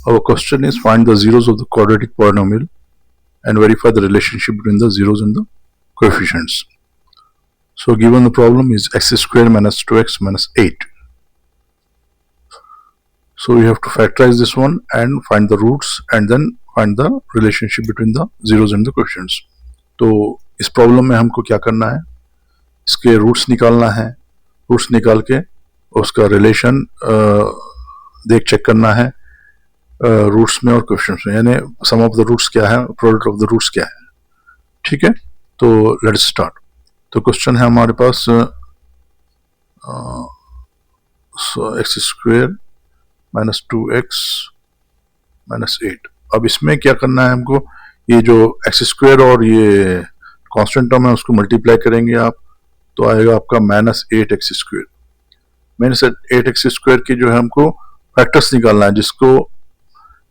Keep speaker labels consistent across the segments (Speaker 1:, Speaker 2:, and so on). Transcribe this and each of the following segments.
Speaker 1: Our question is find the zeros of the quadratic polynomial and verify the relationship between the zeros and the coefficients. So given the problem is x squared minus 2x minus 8. So we have to factorize this one and find the roots and then find the relationship between the zeros and the coefficients. तो इस problem में हमको क्या करना है, इसके roots निकालना है, रूट्स निकाल के उसका रिलेशन चेक करना है रूट्स में और कोएफिशिएंट्स में, यानी सम ऑफ द रूट्स क्या है, प्रोडक्ट ऑफ द रूट्स क्या है. ठीक है, तो लेट्स स्टार्ट. तो क्वेश्चन है हमारे पास x square minus 2x minus 8. अब इसमें क्या करना है हमको, ये जो एक्स स्क्वायर और ये कांस्टेंट टर्म है उसको मल्टीप्लाई करेंगे आप, तो आएगा आपका minus 8x square. Minus 8x square की जो है हमको फैक्टर्स निकालना है, जिसको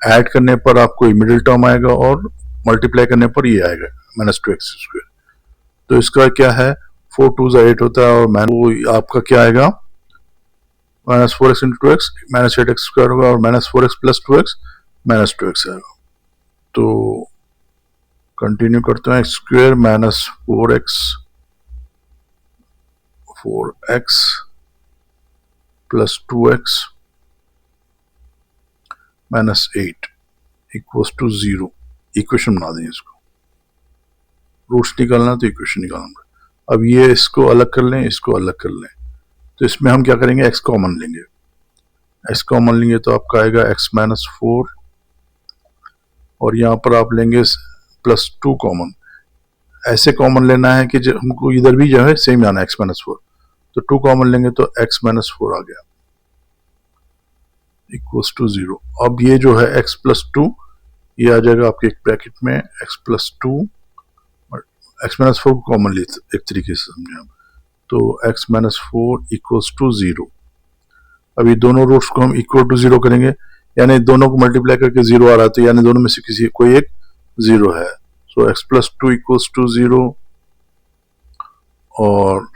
Speaker 1: ऐड करने पर आपको मिडिल टर्म आएगा और मल्टीप्लाई करने पर ये आएगा माइनस 2x स्क्वायर. तो इसका क्या है, 4 2 8 होता है और आपका क्या आएगा minus 4x into 2x minus 8x square होगा और minus 4x plus 2x minus 2x आएगा. तो कंटिन्यू करते हैं, x square minus 4x plus 2x minus 8 equals to 0. Equation बना देंगे इसको, रूट्स निकालना तो इक्वेशन निकालना. अब ये इसको अलग कर लें, इसको अलग कर लें, तो इसमें हम क्या करेंगे, x कॉमन लेंगे. x कॉमन लेंगे तो आपका आएगा x माइनस 4 और यहाँ पर आप लेंगे प्लस 2 कॉमन. ऐसे कॉमन लेना है कि हमको इधर भी जो है सेम आना है x माइनस 4, तो 2 कॉमन लेंगे तो x माइनस 4 आ गया इक्वल्स टू 0. अब ये जो है x प्लस 2 ये आ जाएगा आपके एक ब्रैकेट में x plus 2, x minus 4 common ले एक तरीके से समझे हम, तो x माइनस 4 इक्वल्स टू 0. अभी दोनों रूट्स को हम इक्वल टू 0 करेंगे, यानी दोनों को मल्टीप्लाई करके 0 आ रहा है, तो यानी दोनों में से किसी कोई एक 0 है. सो x प्लस 2 इक्वल्स टू 0 और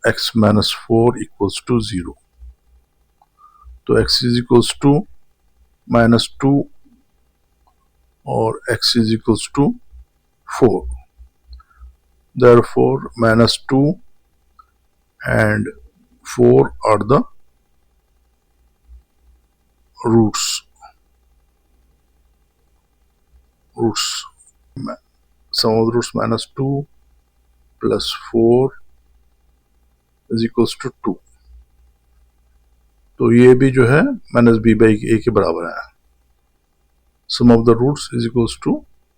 Speaker 1: x माइनस 4 इक्वल्स टू 0. तो x is equals to minus 2 और x is equals to 4. Therefore minus 2 and 4 are the roots. Sum of the roots minus 2 plus 4 is equals to 2. तो ये भी जो है minus b by a के बराबर है. Sum of the roots is equals to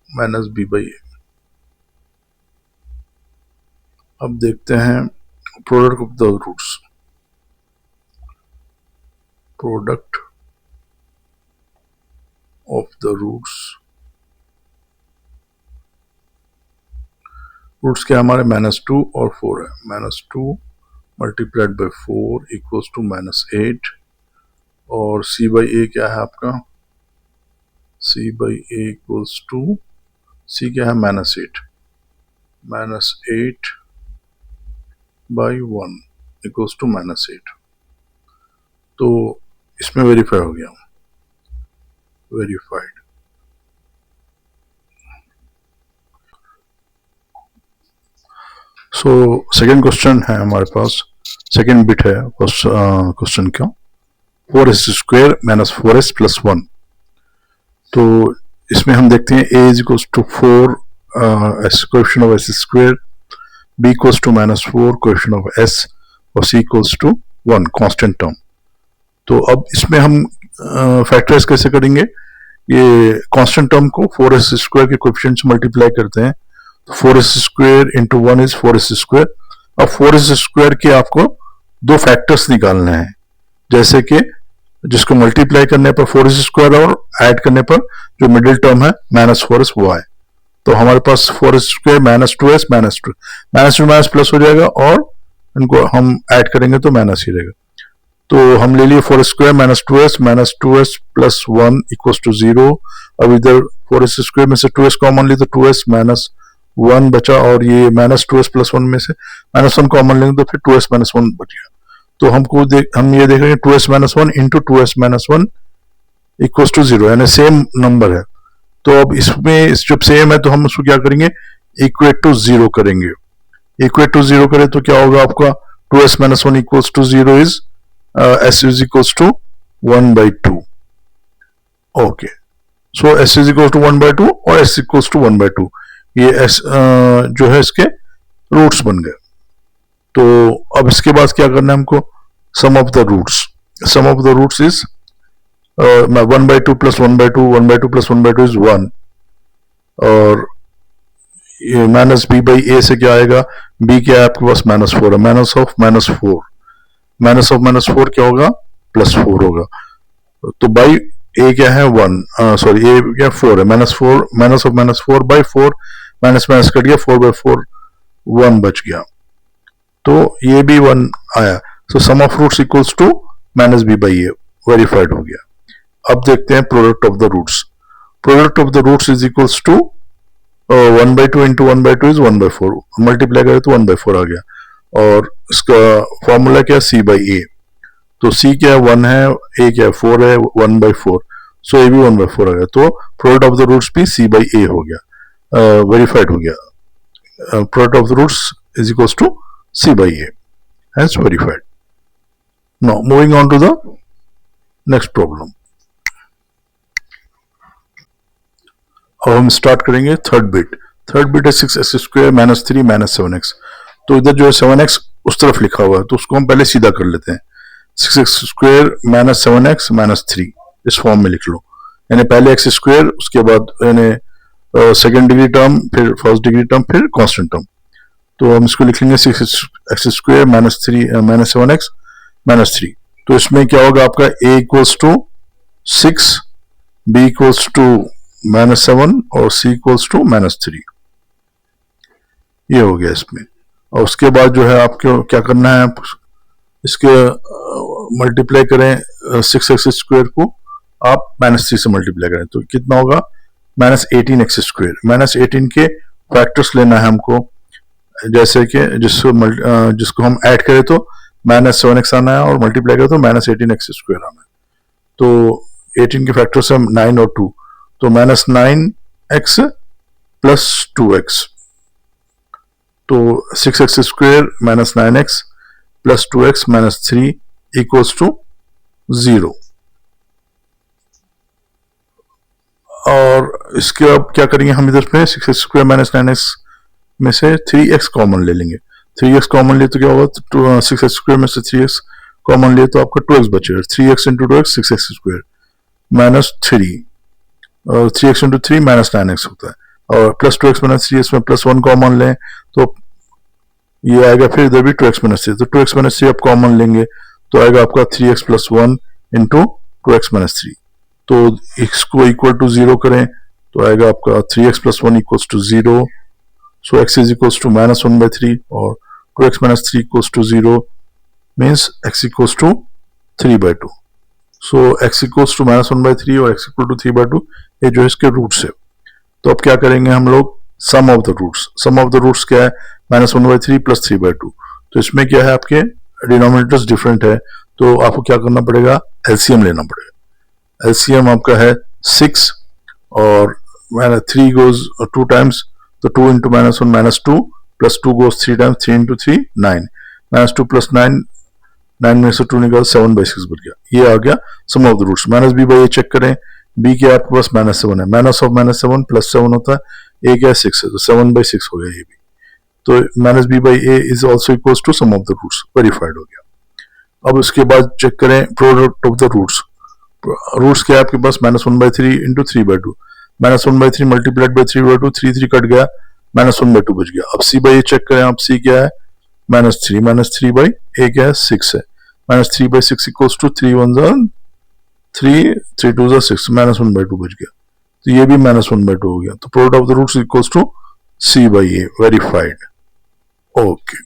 Speaker 1: minus b by a. अब देखते हैं product of the roots. Product of the roots, roots क्या हमारे माइनस 2 और 4 है. Minus 2 multiplied by 4 equals to minus 8 और c बाई a क्या है आपका, c by a equals to, c क्या है minus 8, minus 8 by 1 equals to minus 8. तो इसमें वेरीफाई हो गया, वेरीफाइड. सो सेकेंड क्वेश्चन है हमारे पास, सेकेंड बिट है क्वेश्चन का, 4s square minus 4s plus 1. तो इसमें हम देखते हैं a is equals to 4 coefficient of s square, b equals to minus 4 coefficient of s और c equals to 1 constant term. तो अब इसमें हम फैक्टराइज कैसे करेंगे, ये कांस्टेंट टर्म को 4s स्क्वायर के कोएफिशिएंट से मल्टीप्लाई करते हैं, तो 4s square into 1 is 4s square. अब 4s स्क्वायर के आपको दो फैक्टर्स निकालने हैं, जैसे कि जिसको मल्टीप्लाई करने पर 4s स्क्वायर और ऐड करने पर जो मिडिल टर्म है माइनस 4s वो आए. तो हमारे पास 4s square minus 2s minus 2 minus plus हो जाएगा और इनको हम ऐड करेंगे तो माइनस ही रहेगा. तो हम ले लिए 4 square minus 2s plus 1 equals to 0. अब इधर 4s स्क्वायर में से 2s कॉमन ली तो 2s माइनस 1 बचा और ये माइनस 2s प्लस 1 में से माइनस 1 कॉमन लेंगे तो फिर 2s माइनस 1 बच गया. तो हम ये देख रहे हैं 2s minus 1 into 2s minus 1 equals to 0, यानी सेम नंबर है। तो अब इसमें जब सेम है तो हम उसको क्या करेंगे, इक्वेट टू 0 करेंगे। इक्वेट टू 0 करें तो क्या होगा आपका, 2s minus 1 equals to 0 is s is equals to 1/2। Okay, so s is equals to 1/2 और s इक्वल्स टू 1/2, ये s जो है इसके रूट्स बन गए। तो अब इसके बाद क्या करना है हमको, sum of the roots. Sum of the roots is 1/2 plus 1/2, 1/2 plus 1/2 is 1, और माइनस बी बाई ए से क्या आएगा, बी क्या है आपके पास -4 है, माइनस ऑफ -4, माइनस ऑफ -4 क्या होगा, +4 होगा। तो बाई ए क्या है 1, सॉरी ए क्या 4 है, -4, minus of -4 by 4, minus minus cut गया, 4/4 1 बच गया, तो ये भी 1 आया। So sum of roots equals to minus B by A, verified हो गया। अब देखते हैं product of the roots. Product of the roots is equals to 1/2 into 1/2 is 1/4, multiply करें तो 1/4 आ गया, और इसका फॉर्मूला क्या है, सी बाई ए। तो सी क्या है 1 है, ए क्या है 4 है, 1/4, सो ए भी 1/4 आ गया। तो प्रोडक्ट ऑफ द रूट्स भी सी बाई ए हो गया, वेरीफाइड हो गया। Product of the roots is equals to C by A, hence verified. Now moving on to the next problem. अब हम स्टार्ट करेंगे थर्ड बिट। थर्ड बिट है 6x² माइनस 3 माइनस 7x। तो इधर जो है 7x उस तरफ लिखा हुआ है, तो उसको हम पहले सीधा कर लेते हैं। 6x² माइनस 7x माइनस 3 इस फॉर्म में लिख लो, यानी पहले x², उसके बाद यानी सेकेंड डिग्री टर्म, फिर फर्स्ट डिग्री टर्म, फिर कांस्टेंट टर्म। तो हम इसको लिख लेंगे 6x² minus 3 minus 7x minus 3। तो इसमें क्या होगा आपका, a equals to 6, b equals to -7 और c इक्वल्स टू -3, ये हो गया इसमें। और उसके बाद जो है आपको क्या करना है, इसके मल्टीप्लाई करें 6x² को आप -3 से मल्टीप्लाई करें, तो कितना होगा, -18x²। -18 के फैक्टर्स लेना है हमको, जैसे कि जिसको हम ऐड करें तो -7x आना है, और मल्टीप्लाई करें तो -18x² आना है। तो 18 के फैक्टर्स हैं 9 और 2, तो -9x प्लस 2x, तो 6x² minus 9x plus 2x minus 3 equals to 0। और इसके अब क्या करेंगे हम, इधर पे 6x² माइनस 9x में से 3x कॉमन ले लेंगे। 3x कॉमन लिए तो क्या होगा, तो 6x² में से 3x कॉमन लिए तो आपका 2x बचेगा। 3x into 2x 6x² minus 3, और 3x इंटू 3 माइनस 9x होता है, और प्लस 2x माइनस 3, इसमें +1 कॉमन लें तो ये आएगा, फिर इधर भी 2x माइनस 3, तो 2x माइनस 3 आप कॉमन लेंगे तो आएगा आपका 3x plus 1 into 2x minus 3। तो x को इक्वल टू 0 करें तो आएगा आपका 3x plus 1 equals to 0, so x is equals to -1/3 और 2x minus 3 equals to 0 means x equals to 3/2। so x equals to -1/3 और x equal to 3/2 ये जो है इसके रूट्स है। तो अब क्या करेंगे हम लोग, sum of the roots. Sum of the roots क्या है, -1/3 प्लस 3/2। तो इसमें क्या है, आपके डिनोमिनेटर्स डिफरेंट है, तो आपको क्या करना पड़ेगा, एलसीएम लेना पड़ेगा। एलसीएम आपका है 6 और 3 goes 2 times, तो 2 into -1 -2 plus 2 goes 3 times, 3 into 3 9, -2 plus 9, 9 में से 2 निकाल 7/6 बन गया। ये आ गया sum of the roots. Minus B by a check करें, बी क्या आपके पास -7 है, माइनस ऑफ -7 प्लस 7 होता है, ए क्या है 6 है, तो 7/6 हो गया ये भी। तो minus B by A is also equals to sum of the roots, verified हो गया। अब उसके बाद चेक करें product of the roots. Roots क्या है आपके पास, -1/3 इंटू 3/2, -1/3 मल्टीप्लाइड बाई 3/2, 3 कट गया, -1/2 बच गया। अब सी बाई ए चेक करें आप, सी क्या है -3, -3 बाई ए क्या है 6 है, -3/6 इक्वल्स टू 3 1 3, 3 2 6, -1/2 बच गया, तो ये भी -1/2 हो गया। तो product of the roots equals to C by A, verified. Okay.